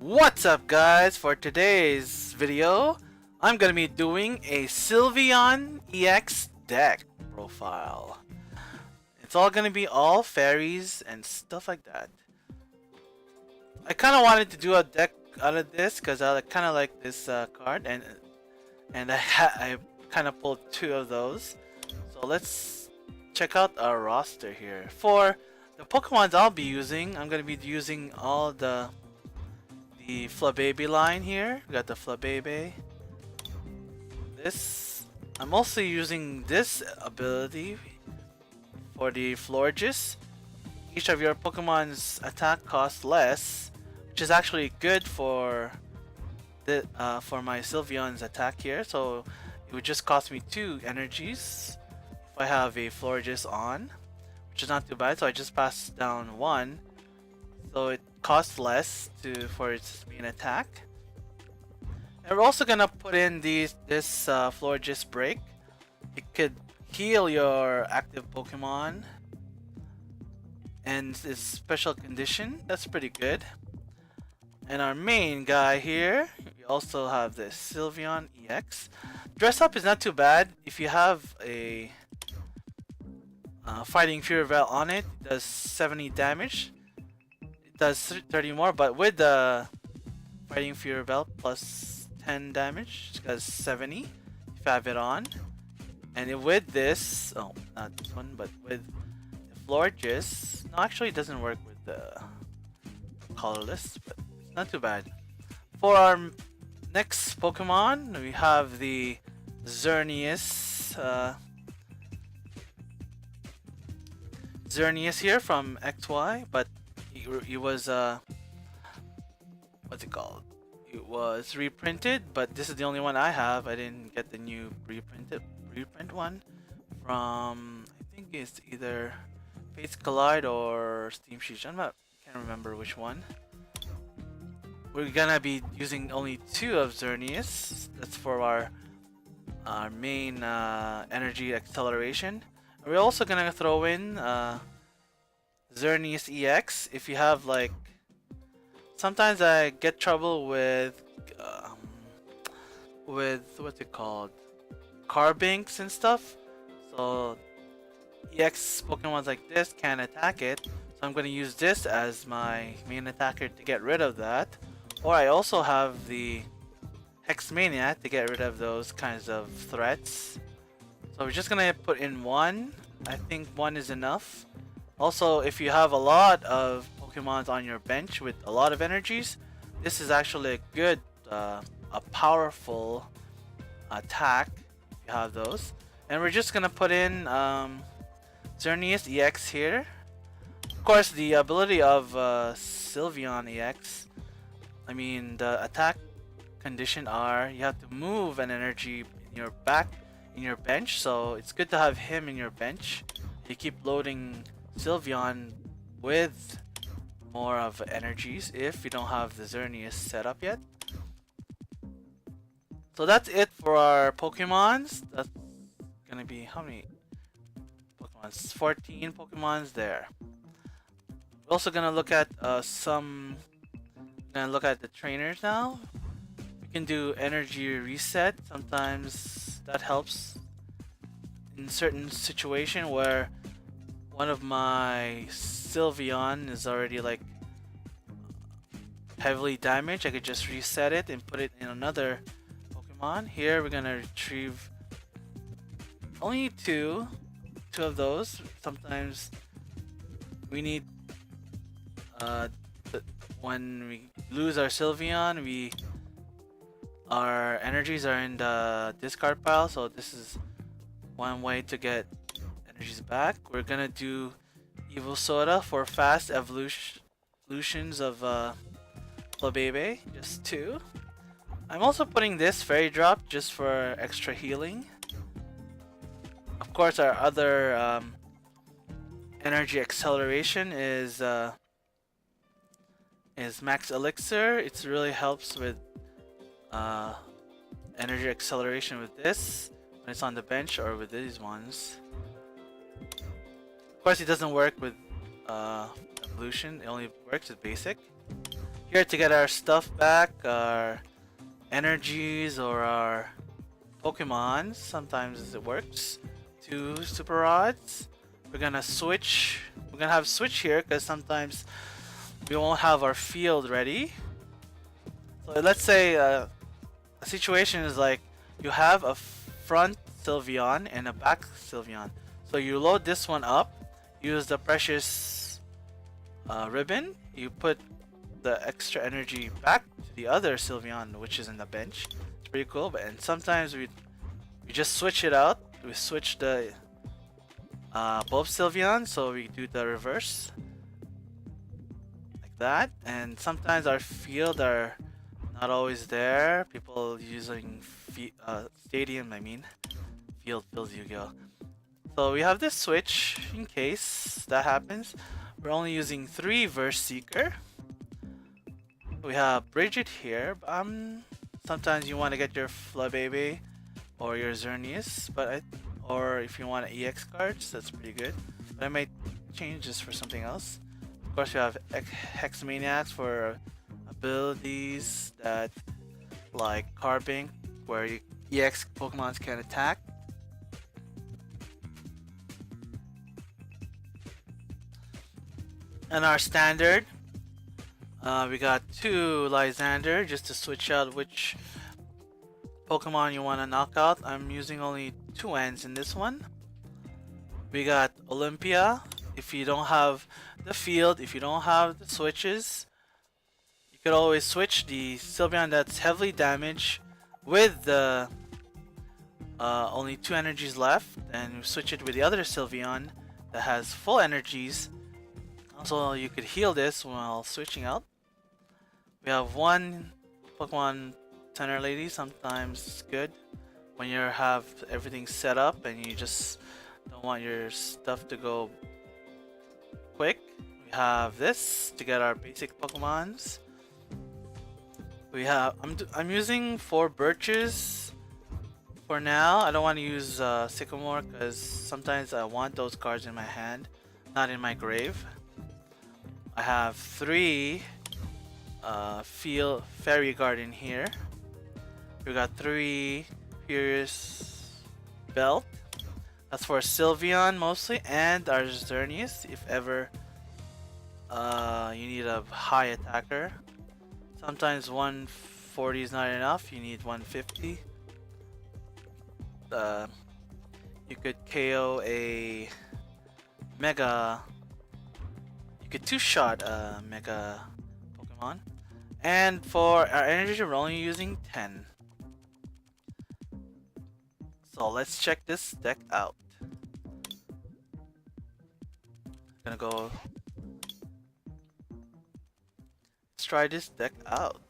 What's up guys? For today's video, I'm gonna be doing a Sylveon EX deck profile. It's all gonna be all fairies and stuff like that. I kinda wanted to do a deck out of this because I kinda like this card and I kinda pulled two of those. So let's check out our roster here. For the Pokemons I'll be using, I'm gonna be using all the Flababy line here. We got the Flababy. I'm also using this ability for the Florges. Each of your Pokemon's attack costs less, which is actually good for my Sylveon's attack here. So it would just cost me 2 energies if I have a Florges on, which is not too bad. So I just passed down 1, so it costs less for its main attack. And we're also gonna put in this Florges break. It could heal your active Pokemon, and this special condition, that's pretty good. And our main guy here, we also have the Sylveon EX. Dress up is not too bad if you have a Fighting Fury Belt on it. It does 70 damage. It does 30 more, but with the Fighting Fury Belt plus 10 damage, it does 70 if you have it on. And with this, oh, not this one, but with the Florges, no, actually it doesn't work with the colorless, but it's not too bad. For our next Pokemon, we have the Xerneas. Xerneas here from XY, but he was what's it called? It was reprinted, but this is the only one I have. I didn't get the new reprint one from, I think it's either Fates Collide or Steam Siege. Can't remember which one. We're gonna be using only 2 of Xerneas. That's for our main energy acceleration. We're also gonna throw in Xerneas EX. If you have, like, sometimes I get trouble with what's it called, Carbanks and stuff. So EX Pokemons like this can't attack it. So I'm gonna use this as my main attacker to get rid of that. Or I also have the Hexmania to get rid of those kinds of threats. So we're just gonna put in 1. I think 1 is enough. Also, if you have a lot of Pokemons on your bench with a lot of energies, this is actually a good, a powerful attack if you have those. And we're just gonna put in Xerneas EX here. Of course, the ability of Sylveon EX, I mean, the attack condition are you have to move an energy in your bench, so it's good to have him in your bench. You keep loading Sylveon with more of energies if you don't have the Xerneas set up yet. So that's it for our Pokemons. That's gonna be how many Pokemons? 14 Pokemons there. We're also gonna look at the trainers now. We can do energy reset. Sometimes that helps in certain situation where one of my Sylveon is already, like, heavily damaged. I could just reset it and put it in another Pokemon. Here we're gonna retrieve only two of those. Sometimes we need when we lose our Sylveon, our energies are in the discard pile, so this is one way to get energies back. We're gonna do Evil Soda for fast evolutions of Flababy, just 2. I'm also putting this Fairy Drop just for extra healing. Of course, our other energy acceleration is Max Elixir. It really helps with energy acceleration with this when it's on the bench or with these ones. Of course, it doesn't work with evolution. It only works with basic. here to get our stuff back, our energies or our Pokemon. Sometimes it works. 2 super rods. We're gonna switch. We're gonna have switch here because sometimes we won't have our field ready. So let's say a situation is like you have a front Sylveon and a back Sylveon. So you load this one up, use the precious ribbon, you put the extra energy back to the other Sylveon, which is in the bench. It's pretty cool. And sometimes we just switch it out. We switch the both Sylveon, so we do the reverse like that. And sometimes our field are not always there. People using stadium, I mean fields Yu-Gi-Oh. So we have this switch in case that happens. We're only using 3 Verse Seeker. We have Bridget here. Sometimes you want to get your Flabébé or your Xerneas, or if you want EX cards, that's pretty good. But I might change this for something else. Of course, we have Hexamaniacs for abilities that like Carbink, where EX Pokemons can attack. And our standard, we got 2 Lysander just to switch out which Pokemon you want to knock out. I'm using only 2 ends in this one. We got Olympia. If you don't have the field, if you don't have the switches, you could always switch the Sylveon that's heavily damaged with the only 2 energies left, and switch it with the other Sylveon that has full energies. Also, you could heal this while switching out. We have 1 Pokemon Center Lady. Sometimes it's good when you have everything set up and you just don't want your stuff to go quick. We have this to get our basic Pokemons. We have I'm using 4 Birches for now. I don't want to use Sycamore because sometimes I want those cards in my hand, not in my grave. I have 3 Fairy Garden here. We got 3 Furious Belt. That's for Sylveon mostly, and our Xerneas if ever you need a high attacker. Sometimes 140 is not enough, you need 150. You could KO a Mega. You could 2-shot a Mega Pokemon. And for our energy, we're only using 10. So let's check this deck out. Gonna go. Let's try this deck out.